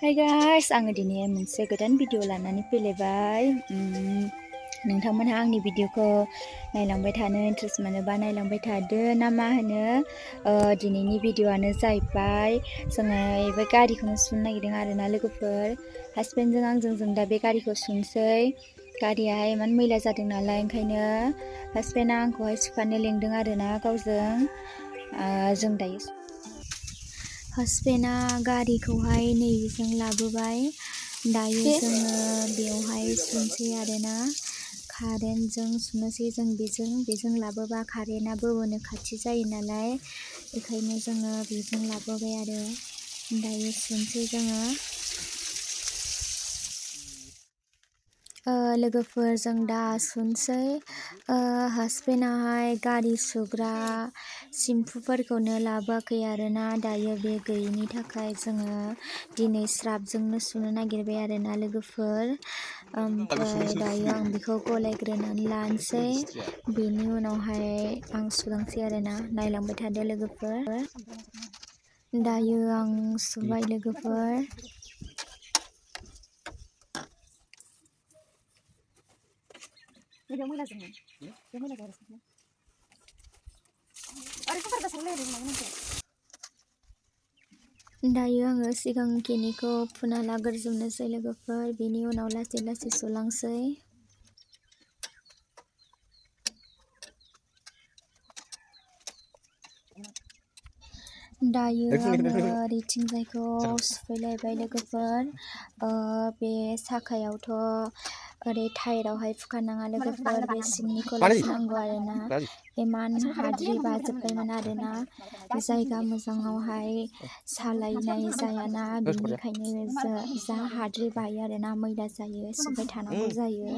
Hai guys, आङो दिनै मोनसे गोदान भिडिअ लानानै फैलायबाय। नोंथांमोनहा आंनि भिडिअखौ नायलांबाय थानो इन्ट्रेस्ट मोनोबा नायलांबाय थादो ना मा होनो। दिनैनि भिडिअआनो जाहैबाय जोङो बे गारिखौनो सुनो नागिरदों आरोना लोगोफोर। हासबेन्डजों आंजों जों दा बे गारिखौ सुनसै। गारियाहाय इमान मैला जादों नालाय ओंखायनो हासबेन्डआ आंखौहाय सुफानो लेंदों आरोना गावजों। जों दायो हासबेन्डआ गारिखौहाय नैबेजों लाबोबाय। दायो जोङो बेवहाय सुनसै आरोना। कारेन्टजों सुनोसै जों बेजों लाबोबा कारेन्टआ बोनो खाथि जायो नालाय बेखायनो जोङो बेजों लाबोबाय आरो दायो सुनसै जोङो। लोगोफोर जों दा सुनसै। हासबेन्डआहाय गारि सुग्रा सिम्फुफोरखौनो लाबोआखै आरोना। दायो बे गैयिनि थाखाय जोङो दिनै स्राबजोंनो सुनो नागिरबाय आरोना लोगोफोर। ओमफ्राय दायो आं बेखौ गलायग्रोनानै लानोसै, बेनि उनावहाय आं सुलांसै आरोना। नायलांबाय थादो लोगोफोर। दायो आं सुबाय लोगोफोर। दायो आङो सिगांखिनिखौ फुना लाग्रोजोबनोसै लोगोफोर, बेनि उनाव लासै लासै सुलांसै। दायो आङो ओरैथिंजायखौ सुफैलायबाय लोगोफोर। बे साखायावथ' ओरै टायेरावहाय फुखानाङा लोगोफोर, बे सिंनिखौल' फुनांगौ आरोना। इमान हाद्रि बाजोब्बायमोन आरोना। जायगा मोजाङावहाय सालायनाय जायाना, बेनिखायनो जा हाद्रि बायो आरोना, मैला जायो, सुबाय थानांगौ जायो।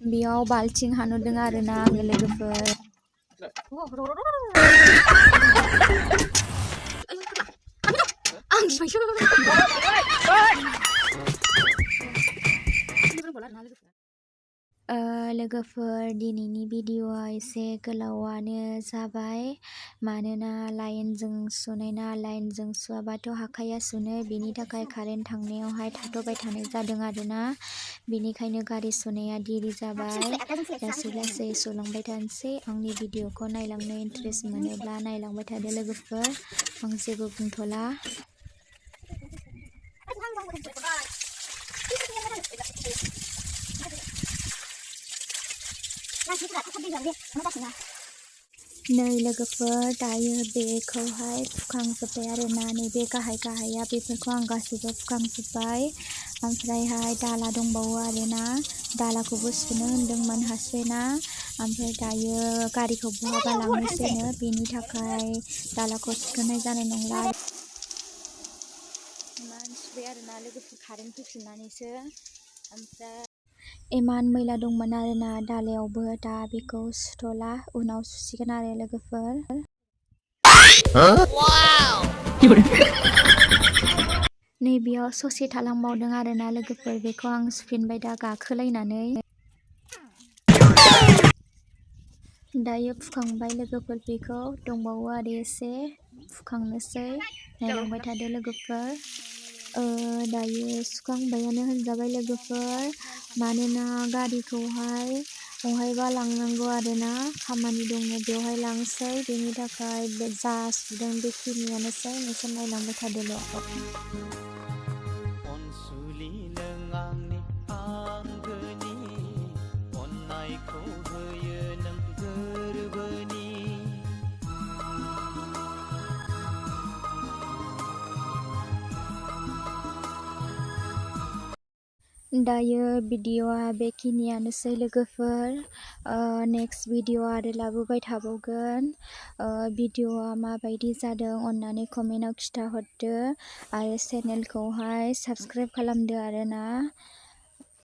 बेयाव बाल्थिं हानहरदों आरोना आङो लोगोफोर। लोगोफोर दिनैनि भिडिअआ एसे गोलावानो जाबाय, मानोना लाइनजों सुनायना। लाइनजों सुवाबाथ' हाखाया सुनो, बेनि थाखाय कारेन्ट थांनायावहाय थाथ'बाय थानाय जादों आरोना। बेनिखायनो गारि सुनाया देरि जाबाय। लासै लासै सुलांबाय थानोसै। आंनि भिडिअखौ नायलांनो इन्ट्रेस्ट मोनोब्ला नायलांबाय थादो लोगोफोर, आं जेबो बुंथ'ला। नै लोगोफोर, दायो बेखौहाय फुखांजोब्बाय आरोना। नैबे गाहाय गाहाया बेफोरखौ आं गासैबो फुखांजोब्बाय। ओमफ्रायहाय दाला दंबावो आरोना। दालाखौबो सुनो होनदोंमोन हासबेन्डआ, ओमफ्राय दायो गारिखौ बहाबा लांनोसैनो, बेनि थाखाय दालाखौ सुथ'नाय जानाय नंला। इमान सुबाय आरोना लोगोफोर कारेन्ट फैफिननानैसो। ओमफ्राय इमान मैला दंमोन आरोना दालायावबो, दा बेखौ सुथ'ला, उनाव सुसिगोन आरो लोगोफोर। नैबेयाव ससे थालांबावदों आरोना लोगोफोर, बेखौ आं सुफिनबाय दा गाखोलायनानै। दायो फुखांबाय लोगोफोर, बेखौ दंबावो आरो एसे फुखांनोसै। नायलांबाय थादो लोगोफोर। दायो सुखांबायानो होनजाबाय लोगोफोर, मानोना गारिखौहाय बहायबा लांनांगौ आरोना, खामानि दङ बेवहाय लांसै। बेनि थाखाय जा सुदों बेखिनियानोसै, नोंसोर नायलांबाय थादोल'। दायो भिडिअआ बेखिनियानोसै लोगोफोर। नेक्स्ट भिडिअ आरो लाबोबाय थाबावगोन। भिडिअआ माबायदि जादों अन्नानै कमेन्टआव खिन्थाहरदो, आरो चेनेलखौहाय साबस्क्राइब खालामदो आरोना।